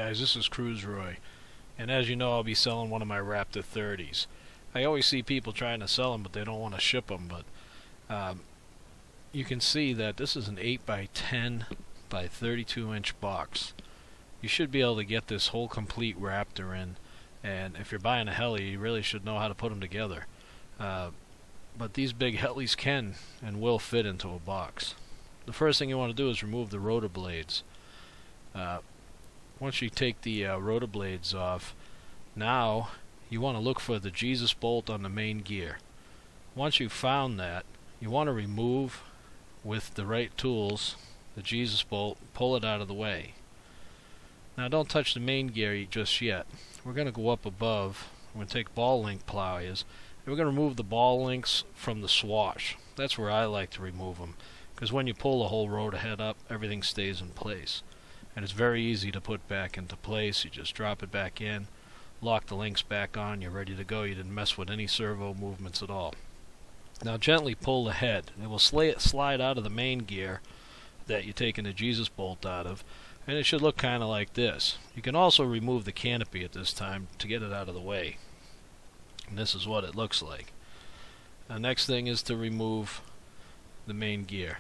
guys, this is Cruiseroy, and as you know, I'll be selling one of my Raptor 30s. I always see people trying to sell them, but they don't want to ship them. But you can see that this is an 8 by 10 by 32 inch box. You should be able to get this whole complete Raptor in, and if you're buying a heli, you really should know how to put them together. But these big helis can and will fit into a box. The first thing you want to do is remove the rotor blades. Once you take the rotor blades off, now you want to look for the Jesus bolt on the main gear. Once you've found that, you want to remove with the right tools the Jesus bolt, pull it out of the way. Now don't touch the main gear just yet. We're going to go up above. We're going to take ball link pliers and we're going to remove the ball links from the swash. That's where I like to remove them, because when you pull the whole rotor head up, everything stays in place. And it's very easy to put back into place. You just drop it back in, lock the links back on, you're ready to go. You didn't mess with any servo movements at all. Now gently pull the head. It will slide out of the main gear that you're taking the Jesus bolt out of, and it should look kind of like this. You can also remove the canopy at this time to get it out of the way. And this is what it looks like. The next thing is to remove the main gear.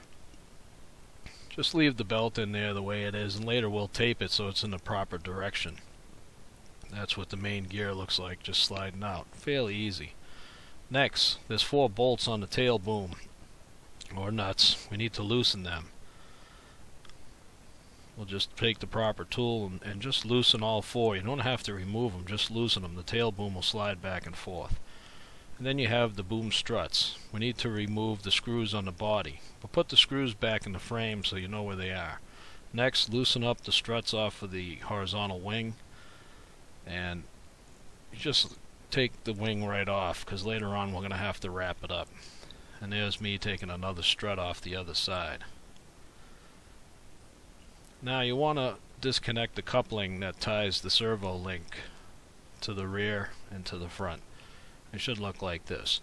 Just leave the belt in there the way it is, and later we'll tape it so it's in the proper direction. That's what the main gear looks like, just sliding out. Fairly easy. Next, there's 4 bolts on the tail boom, or nuts. We need to loosen them. We'll just take the proper tool and just loosen all 4. You don't have to remove them, just loosen them. The tail boom will slide back and forth. And then you have the boom struts. We need to remove the screws on the body. We'll put the screws back in the frame so you know where they are. Next, loosen up the struts off of the horizontal wing, and you just take the wing right off, because later on we're going to have to wrap it up. And there's me taking another strut off the other side. Now you want to disconnect the coupling that ties the servo link to the rear and to the front. It should look like this.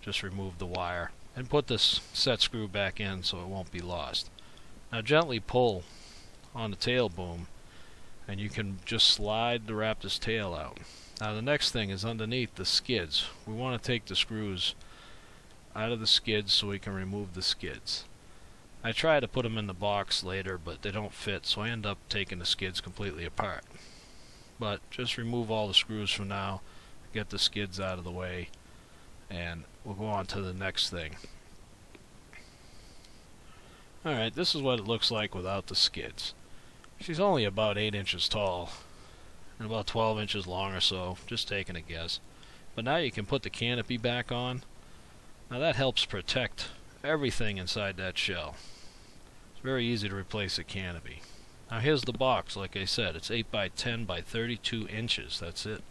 Just remove the wire and put this set screw back in so it won't be lost. Now gently pull on the tail boom and you can just slide the Raptor's tail out. Now the next thing is underneath the skids. We want to take the screws out of the skids so we can remove the skids. I try to put them in the box later, but they don't fit, so I end up taking the skids completely apart. But just remove all the screws for now, get the skids out of the way, and we'll go on to the next thing. Alright, this is what it looks like without the skids. She's only about 8 inches tall and about 12 inches long or so, just taking a guess. But now you can put the canopy back on. Now that helps protect everything inside that shell. It's very easy to replace a canopy. Now here's the box. Like I said, it's 8 by 10 by 32 inches. That's it.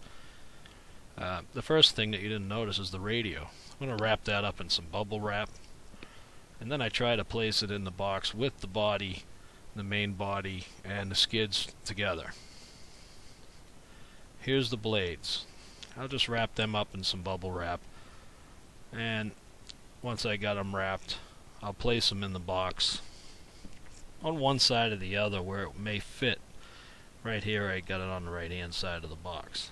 The first thing that you didn't notice is the radio. I'm going to wrap that up in some bubble wrap, and then I try to place it in the box with the body, the main body, and the skids together. Here's the blades. I'll just wrap them up in some bubble wrap, and once I got them wrapped, I'll place them in the box on one side or the other where it may fit. Right here I got it on the right hand side of the box.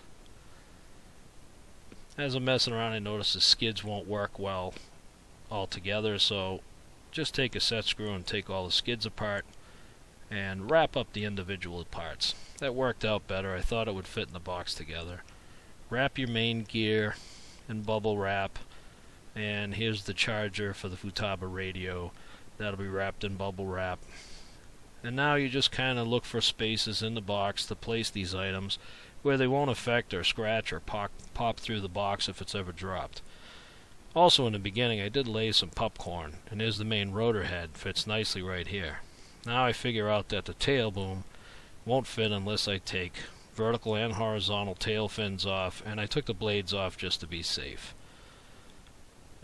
As I'm messing around, I notice the skids won't work well all together, so just take a set screw and take all the skids apart and wrap up the individual parts. That worked out better. I thought it would fit in the box together. Wrap your main gear in bubble wrap, and here's the charger for the Futaba radio. That'll be wrapped in bubble wrap. And now you just kind of look for spaces in the box to place these items where they won't affect or scratch or pop through the box if it's ever dropped. Also in the beginning I did lay some popcorn, and there's the main rotor head. Fits nicely right here. Now I figure out that the tail boom won't fit unless I take vertical and horizontal tail fins off, and I took the blades off just to be safe.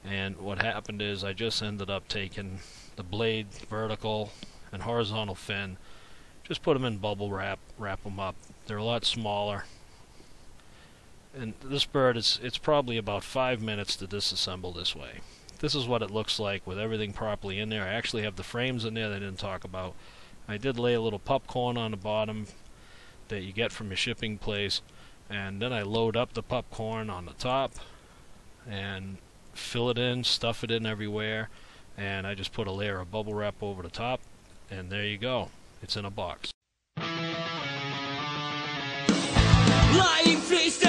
And what happened is I just ended up taking the blade, vertical and horizontal fin, just put them in bubble wrap, wrap them up. They're a lot smaller. And this bird, it's probably about 5 minutes to disassemble this way. This is what it looks like with everything properly in there. I actually have the frames in there that I didn't talk about. I did lay a little popcorn on the bottom that you get from your shipping place, and then I load up the popcorn on the top and fill it in, stuff it in everywhere, and I just put a layer of bubble wrap over the top, and there you go. It's in a box. Life is